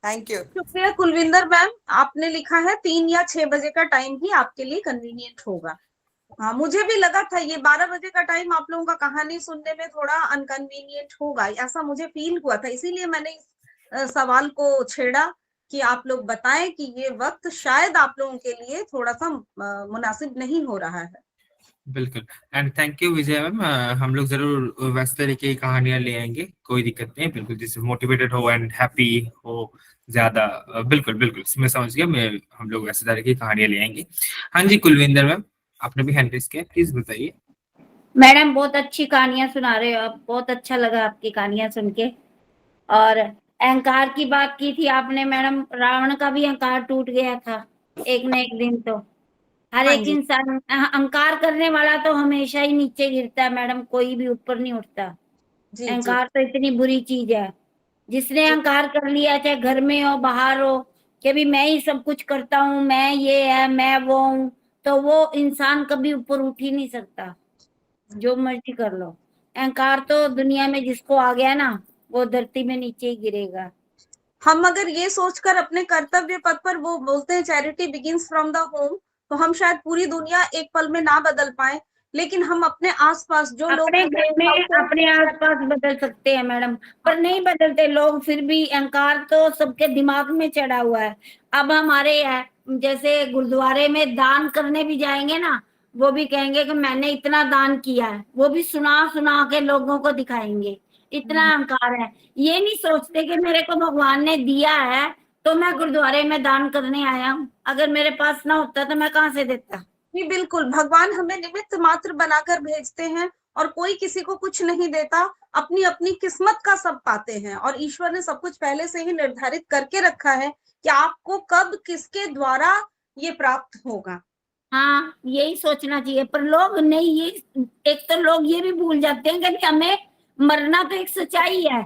Thank you. शुक्रिया कुलविंदर मैम, आपने लिखा है 3 या 6 बजे का टाइम ही आपके लिए कन्वीनियंट होगा। हाँ, मुझे भी लगा था ये 12 बजे का टाइम आप लोगों का कहानी सुनने में थोड़ा अनकन्वीनियंट होगा, ऐसा मुझे फील हुआ था, इसीलिए मैंने इस सवाल को छेड़ा कि आप लोग बताएं कि ये वक्त शायद आप लोगों के लिए थोड़ा सा मुनासिब नहीं हो रहा है। बिल्कुल। And thank you Vijay ma'am, हम लोग जरूर वैसे तरीके की कहानियां ले आएंगे, कोई दिक्कत नहीं, बिल्कुल, जिससे मोटिवेटेड हो एंड हैप्पी हो ज्यादा। बिल्कुल बिल्कुल, मैं समझ गया, मैं हम लोग वैसे तरह की कहानियां ले आएंगे। हाँ जी कुलविंदर मैम, आपने भी हैंड रेज किया, प्लीज बताइए। मैडम बहुत अच्छी कहानियां सुना रहे हो आप, बहुत अच्छा लगा आपकी कहानियां सुन के। और अहंकार की बात की थी आपने मैडम, रावण का भी अहंकार टूट गया था एक न एक दिन। तो हर हाँ एक जी। इंसान अहंकार करने वाला तो हमेशा ही नीचे गिरता है मैडम, कोई भी ऊपर नहीं उठता। जी। जी। अहंकार तो इतनी बुरी चीज है, जिसने जी। अहंकार कर लिया, चाहे घर में हो बाहर हो, कि भी मैं ही सब कुछ करता हूँ, मैं ये है, मैं वो हूँ, तो वो इंसान कभी ऊपर उठ ही नहीं सकता, जो मर्जी कर लो। अहंकार तो दुनिया में जिसको आ गया ना, वो धरती में नीचे ही गिरेगा। हम अगर ये सोचकर अपने कर्तव्य पथ पर, वो बोलते हैं charity begins from the home, तो हम शायद पूरी दुनिया एक पल में ना बदल पाए, लेकिन हम अपने आसपास जो लोग अपने घर में अपने आसपास बदल सकते हैं मैडम, पर नहीं बदलते लोग, फिर भी अहंकार तो सबके दिमाग में चढ़ा हुआ है। अब हमारे जैसे गुरुद्वारे में दान करने भी जाएंगे ना, वो भी कहेंगे कि मैंने इतना दान किया है, वो भी सुना सुना के लोगों को दिखाएंगे, इतना अहंकार है। ये नहीं सोचते कि मेरे को भगवान ने दिया है तो मैं गुरुद्वारे में दान करने आया हूँ, अगर मेरे पास ना होता तो मैं कहाँ से देता। जी बिल्कुल, भगवान हमें निमित्त मात्र बनाकर भेजते हैं और कोई किसी को कुछ नहीं देता, अपनी अपनी किस्मत का सब पाते हैं और ईश्वर ने सब कुछ पहले से ही निर्धारित करके रखा है कि आपको कब किसके द्वारा ये प्राप्त होगा। हाँ, यही सोचना चाहिए, पर लोग नहीं, ये एक तो लोग ये भी भूल जाते हैं कि हमें मरना तो एक सच्चाई है,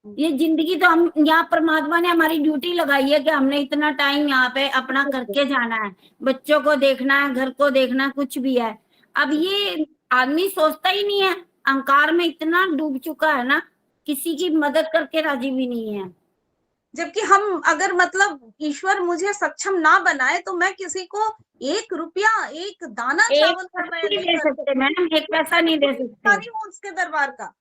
ये जिंदगी तो हम यहाँ परमात्मा ने हमारी ड्यूटी लगाई है कि हमने इतना टाइम यहाँ पे अपना करके जाना है, बच्चों को देखना है, घर को देखना है, कुछ भी है। अब ये आदमी सोचता ही नहीं है, अहंकार में इतना डूब चुका है ना, किसी की मदद करके राजी भी नहीं है। जबकि हम अगर मतलब ईश्वर मुझे सक्षम ना बनाए तो मैं किसी को 1 रुपया, 1 दाना एक चावल का मैं पैसा नहीं नहीं दे कर सकते मैडम, एक पैसा नहीं दे सकते। भिखारी हूँ उसके दरबार का।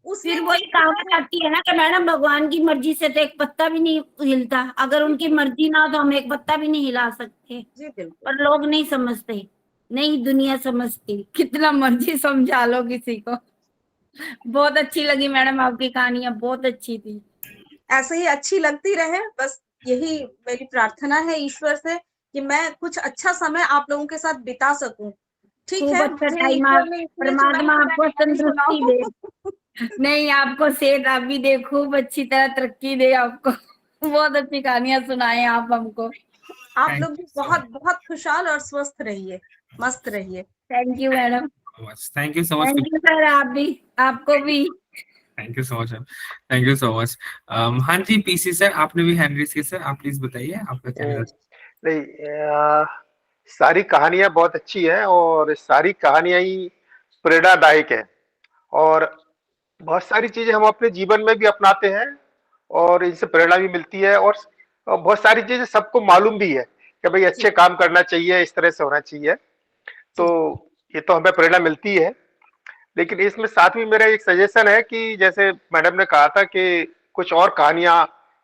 उसने फिर वही कहावत आती है ना कि मैडम भगवान की मर्जी से तो एक पत्ता भी नहीं हिलता, अगर उनकी मर्जी ना हो तो हम एक पत्ता भी नहीं हिला सकते। जी बिल्कुल। पर लोग नहीं समझते, नहीं दुनिया समझती, कितना मर्जी समझा लो किसी को। बहुत अच्छी लगी मैडम आपकी कहानियां, बहुत अच्छी थी। ऐसे ही अच्छी लगती रहे, बस यही मेरी प्रार्थना है ईश्वर से कि मैं कुछ अच्छा समय आप लोगों के साथ बिता सकूं। ठीक खूब है, अच्छा मुझे टाइम, ईश्वर ने इसलिए चुना परमात्मा कि मैं आपको कहानी तंदुरुस्ती दे। सुनाऊं। नहीं, आपको सेहत आप भी दे, खूब अच्छी तरह तरक्की दे आपको। बहुत अच्छी कहानियां सुनाए आप हमको। आप Thank लोग भी you so बहुत बहुत खुशहाल और स्वस्थ रहिए, मस्त रहिए। Thank you madam. much. Thank you so much. Thank you sir, आप भी, आपको भी। Thank you so much, thank you so much. हाँ जी, पीसी सर, आपने भी हैंड रेज किया सर, आप प्लीज बताइए आपका क्या है। नहीं, सारी कहानियां बहुत अच्छी हैं और सारी कहानियां ही प्रेरणादायक है और बहुत सारी चीजें हम अपने जीवन में भी अपनाते हैं और इनसे प्रेरणा भी मिलती है और बहुत सारी चीजें सबको मालूम भी है कि भाई अच्छे काम करना चाहिए, इस तरह से होना चाहिए, तो ये तो हमें प्रेरणा मिलती है। लेकिन इसमें साथ में मेरा एक सजेशन है कि जैसे मैडम ने कहा था कि कुछ और कहानियां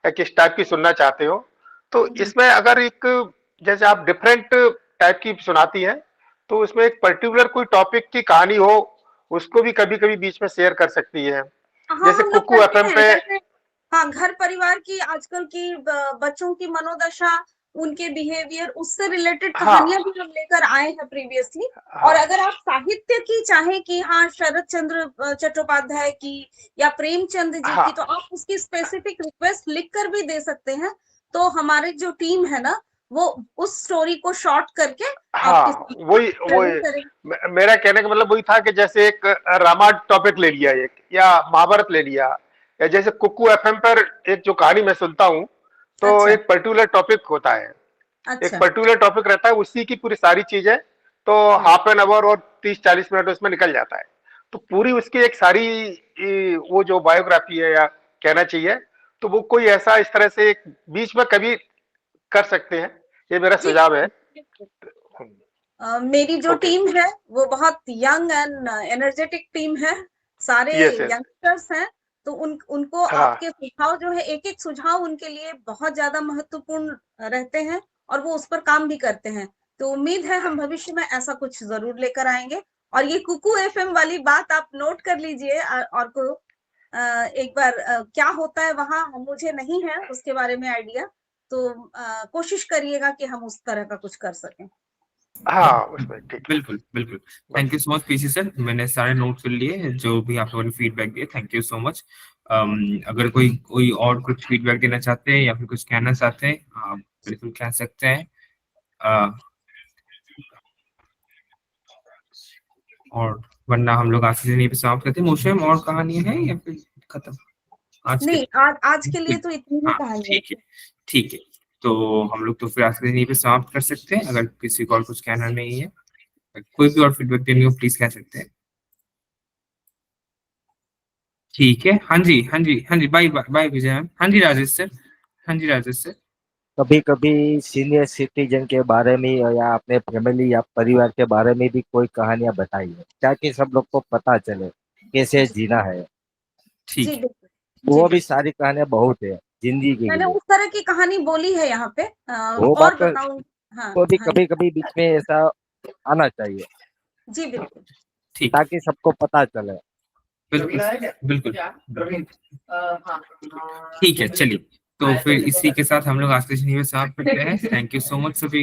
या किस टाइप की सुनना चाहते हो, तो इसमें अगर एक जैसे आप डिफरेंट टाइप की सुनाती हैं तो उसमें एक पर्टिकुलर कोई टॉपिक की कहानी हो, उसको भी कभी कभी बीच में शेयर कर सकती है। हाँ, जैसे हम लोग कुकू करते एफएम हैं, पे जैसे हाँ, घर परिवार की आजकल की बच्चों की मनोदशा, उनके बिहेवियर, उससे रिलेटेड हाँ कहानियां भी हम लेकर आए हैं प्रीवियसली। और हाँ अगर आप साहित्य की चाहें कि हाँ, शरद चंद्र चट्टोपाध्याय की या प्रेमचंद जी हाँ की, तो आप उसकी स्पेसिफिक रिक्वेस्ट लिख कर भी दे सकते हैं। तो हमारी जो टीम है ना, वो उस स्टोरी को शॉर्ट करके आपके हाँ, वही प्रेजेंट करेंगे। मेरा कहने का मतलब वही था कि जैसे एक रामायण टॉपिक ले लिया एक या महाभारत ले लिया, या जैसे कुकू एफएम पर एक जो कहानी मैं सुनता हूँ तो अच्छा एक पर्टिकुलर टॉपिक होता है, एक अच्छा पर्टिकुलर टॉपिक रहता है, उसी की पूरी सारी चीजें तो हाफ एन आवर और 30-40 मिनट उसमें निकल जाता है, तो पूरी उसकी एक सारी वो जो बायोग्राफी है या कहना चाहिए, तो वो कोई ऐसा इस तरह से एक बीच में कभी कर सकते हैं, ये मेरा जी। सुझाव है। मेरी जो ओके, टीम है वो बहुत यंग एंड एनर्जेटिक टीम है, सारे यस यस, यंगस्टर्स हैं, तो उनको हाँ आपके सुझाव जो है, एक एक सुझाव उनके लिए बहुत ज्यादा महत्वपूर्ण रहते हैं और वो उस पर काम भी करते हैं। तो उम्मीद है हम भविष्य में ऐसा कुछ जरूर लेकर आएंगे। और ये कुकू एफएम वाली बात आप नोट कर लीजिए, और को एक बार क्या होता है वहां, मुझे नहीं है उसके बारे में आइडिया, तो कोशिश करिएगा कि हम उस तरह का कुछ कर सकें। हाँ उसमें ठीक है, बिल्कुल बिल्कुल। बस thank you so much PC sir, मैंने सारे नोट कर लिए जो भी आप लोगों ने फीडबैक दिए, थैंक यू सो मच। अगर कोई कोई और कुछ फीडबैक देना चाहते हैं या फिर कुछ कहना चाहते हैं, आप बिल्कुल कह सकते हैं। और वरना हम लोग आज के लिए यहीं पे समाप्त करते हैं। मोशम और कहानियां हैं या फिर खत्म आज के? नहीं, आज के लिए तो इतनी ही हाँ कहानी ठीक है, ठीक है, तो हम लोग तो फिर आज के दिन यहीं पे समाप्त कर सकते हैं। अगर किसी को और कुछ कहना नहीं है, कोई भी और फीडबैक देनी हो प्लीज कह सकते हैं। ठीक है, हाँ जी हाँ जी हाँ जी, बाय बाय विजय मैम। हाँ जी राजेश सर, हाँ जी राजेश सर। कभी कभी सीनियर सिटीजन के बारे में या अपने फैमिली या परिवार के बारे में भी कोई कहानियां बताइए, ताकि सब लोग को पता चले कैसे जीना है। ठीक जी है, बिल्कुल। वो भी सारी कहानियां बहुत है जिंदगी के मैंने लिए, उस तरह की कहानी बोली है यहाँ पे, वो और बात तो बताऊं? हाँ वो भी हाँ कभी कभी बीच में ऐसा आना चाहिए जी बिल्कुल। ठीक, ताकि सबको पता चले। बिल्कुल बिल्कुल, ठीक है, चलिए तो फिर इसी के साथ हम लोग आज के सेशन में समाप्त करते हैं। थैंक यू सो मच सभी।